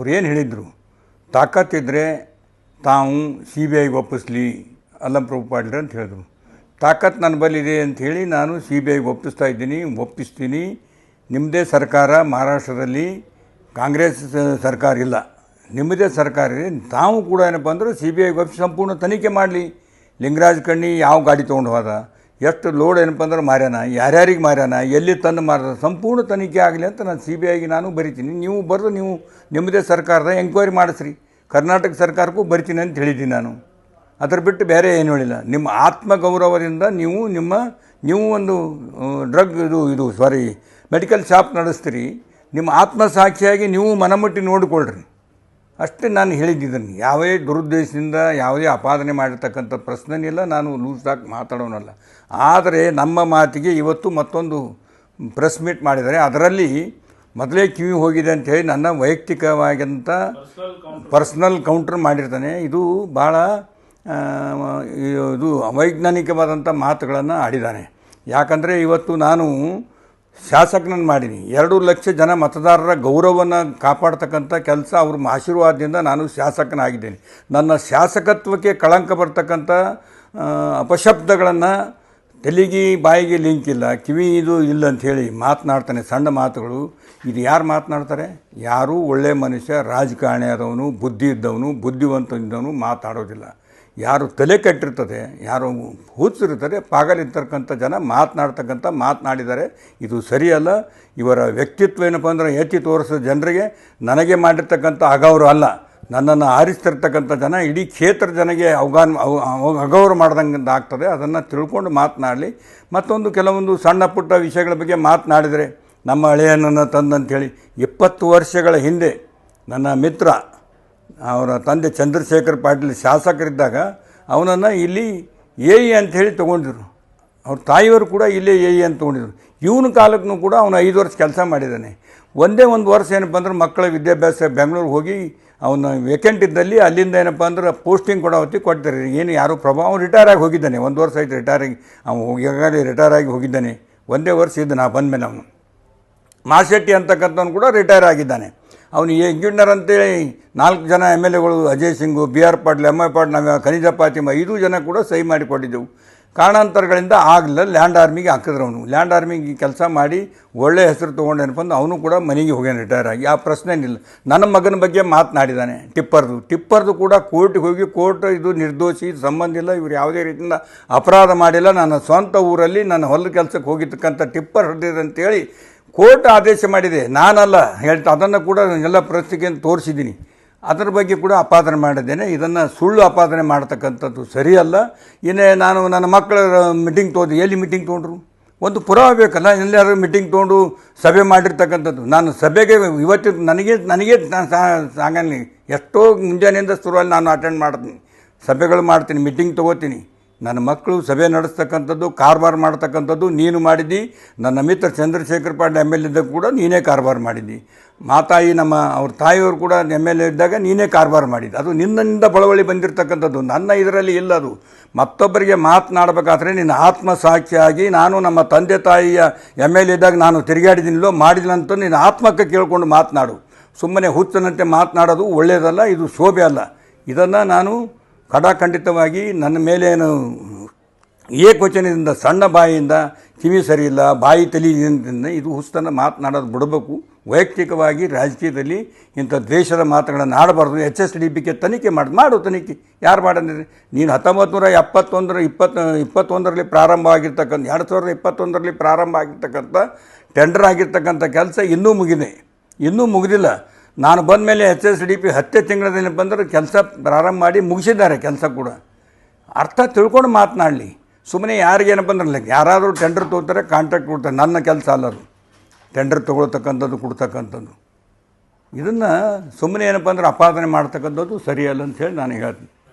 ಅವ್ರು ಏನು ಹೇಳಿದರು, ತಾಕತ್ತಿದ್ದರೆ ತಾವು ಸಿ ಬಿ ಐಗೆ ಒಪ್ಪಿಸ್ಲಿ ಅಲ್ಲಂಪ್ರಭು ಪಾಟೀಲ್ ಅಂತ ಹೇಳಿದ್ರು. ತಾಕತ್ತು ನನ್ನ ಬಲ್ಲಿದೆ ಅಂಥೇಳಿ ನಾನು ಸಿ ಬಿ ಐಗೆ ಒಪ್ಪಿಸ್ತೀನಿ. ನಿಮ್ಮದೇ ಸರ್ಕಾರ ಮಹಾರಾಷ್ಟ್ರದಲ್ಲಿ, ಕಾಂಗ್ರೆಸ್ ಸರ್ಕಾರ ಇಲ್ಲ, ನಿಮ್ಮದೇ ಸರ್ಕಾರ ಇದೆ. ತಾವು ಕೂಡ ಏನಪ್ಪ ಅಂದ್ರೆ ಸಿ ಬಿ ಐಗೆ ಒಪ್ಪಿಸಿ ಸಂಪೂರ್ಣ ತನಿಖೆ ಮಾಡಲಿ. ಲಿಂಗರಾಜ್ ಕಣ್ಣಿ ಯಾವ ಗಾಡಿ ತೊಗೊಂಡು ಹೋದ, ಎಷ್ಟು ಲೋಡ್ ಏನಪ್ಪ ಅಂದ್ರೆ ಮಾರ್ಯಾನ, ಯಾರ್ಯಾರಿಗೆ ಮಾರ್ಯಾನ, ಎಲ್ಲಿ ತಂದು ಮಾರ್ದ, ಸಂಪೂರ್ಣ ತನಿಖೆ ಆಗಲಿ ಅಂತ ನಾನು ಸಿ ಬಿ ಐಗೆ ನಾನು ಬರಿತೀನಿ. ನೀವು ಬರೆದು ನೀವು ನಿಮ್ಮದೇ ಸರ್ಕಾರದ ಎಂಕ್ವೈರಿ ಮಾಡಿಸ್ರಿ, ಕರ್ನಾಟಕ ಸರ್ಕಾರಕ್ಕೂ ಬರಿತೀನಿ ಅಂತ ಹೇಳಿದ್ದೀನಿ ನಾನು. ಅದರ ಬಿಟ್ಟು ಬೇರೆ ಏನು ಹೇಳಿಲ್ಲ. ನಿಮ್ಮ ಆತ್ಮಗೌರವದಿಂದ ನೀವು ಒಂದು ಡ್ರಗ್ ಮೆಡಿಕಲ್ ಶಾಪ್ ನಡೆಸ್ತೀರಿ, ನಿಮ್ಮ ಆತ್ಮಸಾಕ್ಷಿಯಾಗಿ ನೀವು ಮನಮುಟ್ಟಿ ನೋಡಿಕೊಳ್ಳ್ರಿ ಅಷ್ಟೇ ನಾನು ಹೇಳಿದ್ದೀನಿ. ಯಾವುದೇ ದುರುದ್ದೇಶದಿಂದ ಯಾವುದೇ ಅಪಾದನೆ ಮಾಡಿರ್ತಕ್ಕಂಥ ಪ್ರಶ್ನೆನಿಲ್ಲ. ನಾನು ಲೂಸಾಗಿ ಮಾತಾಡೋನಲ್ಲ. ಆದರೆ ನಮ್ಮ ಮಾತಿಗೆ ಇವತ್ತು ಮತ್ತೊಂದು ಪ್ರೆಸ್ ಮೀಟ್ ಮಾಡಿದ್ದಾರೆ. ಅದರಲ್ಲಿ ಮೊದಲೇ ಕಿವಿ ಹೋಗಿದೆ ಅಂಥೇಳಿ ನನ್ನ ವೈಯಕ್ತಿಕವಾದಂಥ ಪರ್ಸ್ನಲ್ ಕೌಂಟರ್ ಮಾಡಿರ್ತಾನೆ. ಇದು ಭಾಳ ಇದು ಅವೈಜ್ಞಾನಿಕವಾದಂಥ ಮಾತುಗಳನ್ನು ಆಡಿದ್ದಾನೆ. ಯಾಕಂದರೆ ಇವತ್ತು ನಾನು ಶಾಸಕನನ್ನು ಮಾಡೀನಿ. 2 ಲಕ್ಷ ಜನ ಮತದಾರರ ಗೌರವವನ್ನು ಕಾಪಾಡ್ತಕ್ಕಂಥ ಕೆಲಸ ಅವ್ರ ಆಶೀರ್ವಾದದಿಂದ ನಾನು ಶಾಸಕನಾಗಿದ್ದೇನೆ. ನನ್ನ ಶಾಸಕತ್ವಕ್ಕೆ ಕಳಂಕ ಬರ್ತಕ್ಕಂಥ ಅಪಶಬ್ದಗಳನ್ನು ತಲೆಗೆ ಬಾಯಿಗೆ ಲಿಂಕ್ ಇಲ್ಲ, ಕಿವಿ ಇದು ಇಲ್ಲ ಅಂಥೇಳಿ ಮಾತನಾಡ್ತಾನೆ. ಸಣ್ಣ ಮಾತುಗಳು. ಇದು ಯಾರು ಮಾತನಾಡ್ತಾರೆ? ಯಾರೂ ಒಳ್ಳೆಯ ಮನುಷ್ಯ, ರಾಜಕಾರಣಿ ಆದವನು, ಬುದ್ಧಿ ಇದ್ದವನು, ಬುದ್ಧಿವಂತ ಇದ್ದವನು ಮಾತನಾಡೋದಿಲ್ಲ. ಯಾರು ತಲೆ ಕೆಟ್ಟಿರ್ತದೆ, ಯಾರು ಹುಚ್ಚಿರ್ತದೆ, ಪಾಗಲಿರ್ತಕ್ಕಂಥ ಜನ ಮಾತನಾಡಿದ್ದಾರೆ. ಇದು ಸರಿಯಲ್ಲ. ಇವರ ವ್ಯಕ್ತಿತ್ವ ಏನಪ್ಪ ಅಂದ್ರೆ ಎತ್ತಿ ತೋರಿಸೋ ಜನರಿಗೆ ನನಗೆ ಮಾಡಿರ್ತಕ್ಕಂಥ ಅಗೌರವ ಅಲ್ಲ. ನನ್ನನ್ನು ಆರಿಸ್ತಿರ್ತಕ್ಕಂಥ ಜನ ಇಡೀ ಕ್ಷೇತ್ರ ಜನಗೆ ಅಗೌರವ ಮಾಡ್ದಂಗೆ ಆಗ್ತದೆ. ಅದನ್ನು ತಿಳ್ಕೊಂಡು ಮಾತನಾಡಲಿ. ಮತ್ತೊಂದು ಕೆಲವೊಂದು ಸಣ್ಣ ಪುಟ್ಟ ವಿಷಯಗಳ ಬಗ್ಗೆ ಮಾತನಾಡಿದರೆ, ನಮ್ಮ ಹಳೆಯನನ್ನು ತಂದಂಥೇಳಿ 20 ವರ್ಷಗಳ ಹಿಂದೆ ನನ್ನ ಮಿತ್ರ ಅವರ ತಂದೆ ಚಂದ್ರಶೇಖರ್ ಪಾಟೀಲ್ ಶಾಸಕರಿದ್ದಾಗ ಅವನನ್ನು ಇಲ್ಲಿ ಎ ಇ ಅಂಥೇಳಿ ತೊಗೊಂಡಿದ್ರು. ಅವ್ರ ತಾಯಿಯವರು ಕೂಡ ಇಲ್ಲೇ ಎ ಇ ಅಂತ ತೊಗೊಂಡಿದ್ರು. ಇವನ ಕಾಲಕ್ಕೂ ಕೂಡ ಅವನು 5 ವರ್ಷ ಕೆಲಸ ಮಾಡಿದ್ದಾನೆ. ಒಂದೇ ಒಂದು ವರ್ಷ ಏನಪ್ಪ ಅಂದ್ರೆ ಮಕ್ಕಳ ವಿದ್ಯಾಭ್ಯಾಸ ಬೆಂಗಳೂರಿಗೆ ಹೋಗಿ ಅವನು ವೇಕೆಂಟ್ ಇದ್ದಲ್ಲಿ ಅಲ್ಲಿಂದ ಏನಪ್ಪ ಅಂದ್ರೆ ಪೋಸ್ಟಿಂಗ್ ಕೊಡೋ ಹೊತ್ತಿಗೆ ಕೊಡ್ತಾರೆ. ಏನು ಯಾರೂ ಪ್ರಭಾವ, ಅವನು ರಿಟೈರ್ ಆಗಿ ಹೋಗಿದ್ದಾನೆ. 1 ವರ್ಷ ಆಯ್ತು ರಿಟೈರ್ ಆಗಿ. ಅವನು ಈಗಾಗಲೇ ರಿಟೈರ್ ಆಗಿ ಹೋಗಿದ್ದಾನೆ. ಒಂದೇ ವರ್ಷ ಇದ್ದು ನಾ ಬಂದಮೇಲೆ ಅವನು ಮಾಶೆಟ್ಟಿ ಅಂತಕ್ಕಂಥವ್ನು ಕೂಡ ರಿಟೈರ್ ಆಗಿದ್ದಾನೆ. ಅವನು ಎಂಜಿನಿಯರ್ ಅಂತೇಳಿ 4 ಜನ ಎಮ್ ಎಲ್ ಎಗಳು, Ajay Singh, B R Patil, M I Patil, ನಾವು ಖನಿಜ ಫಾತಿಮಾ 5 ಜನ ಕೂಡ ಸಹಿ ಮಾಡಿಕೊಟ್ಟಿದ್ದೆವು. ಕಾರಣಾಂತರಗಳಿಂದ ಆಗಲಿಲ್ಲ. ಲ್ಯಾಂಡ್ ಆರ್ಮಿಗೆ ಹಾಕಿದ್ರು. ಅವನು ಲ್ಯಾಂಡ್ ಆರ್ಮಿಗೆ ಕೆಲಸ ಮಾಡಿ ಒಳ್ಳೆ ಹೆಸರು ತೊಗೊಂಡೇನಪ್ಪ ಅಂದ್ರೆ ಅವನು ಕೂಡ ಮನೆಗೆ ಹೋಗ್ಯಾನ ರಿಟೈರ್ ಆಗಿ. ಆ ಪ್ರಶ್ನೆ ಏನಿಲ್ಲ. ನನ್ನ ಮಗನ ಬಗ್ಗೆ ಮಾತನಾಡಿದ್ದಾನೆ. ಟಿಪ್ಪರ್ದು ಕೂಡ ಕೋರ್ಟಿಗೆ ಹೋಗಿ ಕೋರ್ಟ್ ಇದು ನಿರ್ದೋಷಿ, ಸಂಬಂಧ ಇಲ್ಲ, ಇವರು ಯಾವುದೇ ರೀತಿಯಿಂದ ಅಪರಾಧ ಮಾಡಿಲ್ಲ, ನನ್ನ ಸ್ವಂತ ಊರಲ್ಲಿ ನನ್ನ ಹೊಲ ಕೆಲಸಕ್ಕೆ ಹೋಗಿರ್ತಕ್ಕಂಥ ಟಿಪ್ಪರ್ ಹೊಡೆದಿದೆ ಅಂತೇಳಿ ಕೋರ್ಟ್ ಆದೇಶ ಮಾಡಿದೆ. ನಾನಲ್ಲ ಹೇಳ್ತಾ ಅದನ್ನು ಕೂಡ ಎಲ್ಲ ಪರಿಸ್ಥಿತಿಯನ್ನು ತೋರಿಸಿದ್ದೀನಿ. ಅದರ ಬಗ್ಗೆ ಕೂಡ ಅಪಾದನೆ ಮಾಡಿದ್ದೇನೆ. ಇದನ್ನು ಸುಳ್ಳು ಅಪಾದನೆ ಮಾಡ್ತಕ್ಕಂಥದ್ದು ಸರಿಯಲ್ಲ. ಇನ್ನೇ ನಾನು ನನ್ನ ಮಕ್ಕಳ ಮೀಟಿಂಗ್ ತೊಗೊಂಡು, ಎಲ್ಲಿ ಮೀಟಿಂಗ್ ತೊಗೊಂಡ್ರು? ಒಂದು ಪುರಾವೆ ಬೇಕಲ್ಲ. ಎಲ್ಲಾದ್ರೂ ಮೀಟಿಂಗ್ ತೊಗೊಂಡು ಸಭೆ ಮಾಡಿರ್ತಕ್ಕಂಥದ್ದು. ನಾನು ಸಭೆಗೆ ಇವತ್ತು ನನಗೆ ಸಾಗಲಿ ಎಷ್ಟೋ ಮುಂಜಾನೆಯಿಂದ ಶುರುವಲ್ಲಿ ನಾನು ಅಟೆಂಡ್ ಮಾಡ್ತೀನಿ, ಸಭೆಗಳು ಮಾಡ್ತೀನಿ, ಮೀಟಿಂಗ್ ತೊಗೋತೀನಿ. ನನ್ನ ಮಕ್ಕಳು ಸಭೆ ನಡೆಸ್ತಕ್ಕಂಥದ್ದು, ಕಾರಬಾರು ಮಾಡ್ತಕ್ಕಂಥದ್ದು ನೀನು ಮಾಡಿದ್ದಿ. ನನ್ನ ಮಿತ್ರ ಚಂದ್ರಶೇಖರ್ ಪಾಟೀಲ್ ಎಮ್ ಎಲ್ ಇದ್ದಾಗ ಕೂಡ ನೀನೇ ಕಾರಬಾರು ಮಾಡಿದ್ದಿ. ಮಾತಾಯಿ ಅವ್ರ ತಾಯಿಯವರು ಕೂಡ ಎಮ್ ಎಲ್ ಎ ಇದ್ದಾಗ ನೀನೇ ಕಾರಬಾರು ಮಾಡಿದ್ದು. ಅದು ನಿನ್ನಿಂದ ಬಳವಳಿ ಬಂದಿರತಕ್ಕಂಥದ್ದು, ನನ್ನ ಇದರಲ್ಲಿ ಇಲ್ಲ. ಅದು ಮತ್ತೊಬ್ಬರಿಗೆ ಮಾತನಾಡಬೇಕಾದ್ರೆ ನಿನ್ನ ಆತ್ಮಸಾಕ್ಷಿಯಾಗಿ ನಾನು ನಮ್ಮ ತಂದೆ ತಾಯಿಯ ಎಮ್ ಎಲ್ ಎ ಇದ್ದಾಗ ನಾನು ತಿರುಗಾಡಿದ್ದೀನಿಲ್ಲೋ ಮಾಡಿಲ್ಲ ಅಂತ ನಿನ್ನ ಆತ್ಮಕ್ಕೆ ಕೇಳಿಕೊಂಡು ಮಾತನಾಡು. ಸುಮ್ಮನೆ ಹುಚ್ಚನಂತೆ ಮಾತನಾಡೋದು ಒಳ್ಳೆಯದಲ್ಲ, ಇದು ಶೋಭೆ ಅಲ್ಲ. ಇದನ್ನು ನಾನು ಖಡಾಖಂಡಿತವಾಗಿ ನನ್ನ ಮೇಲೇನು ಏಕವಚನದಿಂದ, ಸಣ್ಣ ಬಾಯಿಯಿಂದ, ಕಿವಿ ಸರಿಯಿಲ್ಲ, ಬಾಯಿ ತಲೆಯಿಂದ ಇದು ಹುಸ್ತನ್ನು ಮಾತನಾಡೋದು ಬಿಡಬೇಕು. ವೈಯಕ್ತಿಕವಾಗಿ ರಾಜಕೀಯದಲ್ಲಿ ಇಂಥ ದ್ವೇಷದ ಮಾತುಗಳನ್ನು ಆಡಬಾರ್ದು. HSDP ತನಿಖೆ ಮಾಡು ತನಿಖೆ. ಯಾರು ಮಾಡಂದ್ರೆ ನೀನು 1921ರಲ್ಲಿ ಪ್ರಾರಂಭ ಆಗಿರ್ತಕ್ಕಂಥ 2021ರಲ್ಲಿ ಪ್ರಾರಂಭ ಆಗಿರ್ತಕ್ಕಂಥ ಟೆಂಡರ್ ಆಗಿರ್ತಕ್ಕಂಥ ಕೆಲಸ ಇನ್ನೂ ಮುಗಿದಿಲ್ಲ. ನಾನು ಬಂದ ಮೇಲೆ HSDP 10 ತಿಂಗಳಲ್ಲಿ ಬಂದರೆ ಕೆಲಸ ಪ್ರಾರಂಭ ಮಾಡಿ ಮುಗಿಸಿದ್ದಾರೆ. ಕೆಲಸ ಕೂಡ ಅರ್ಥ ತಿಳ್ಕೊಂಡು ಮಾತನಾಡಲಿ. ಸುಮ್ಮನೆ ಯಾರಿಗೇನಪ್ಪ ಅಂದ್ರೆ ಯಾರಾದರೂ ಟೆಂಡರ್ ತೊಗೋತಾರೆ, ಕಾಂಟ್ರಾಕ್ಟ್ ಕೊಡ್ತಾರೆ. ನನ್ನ ಕೆಲಸ ಅಲ್ಲದು ಟೆಂಡರ್ ತೊಗೊಳ್ತಕ್ಕಂಥದ್ದು, ಕೊಡ್ತಕ್ಕಂಥದ್ದು. ಇದನ್ನು ಸುಮ್ಮನೆ ಏನಪ್ಪ ಅಂದ್ರೆ ಅಪಾದನೆ ಮಾಡ್ತಕ್ಕಂಥದ್ದು ಸರಿಯಲ್ಲ ಅಂಥೇಳಿ ನಾನು ಹೇಳ್ತೀನಿ.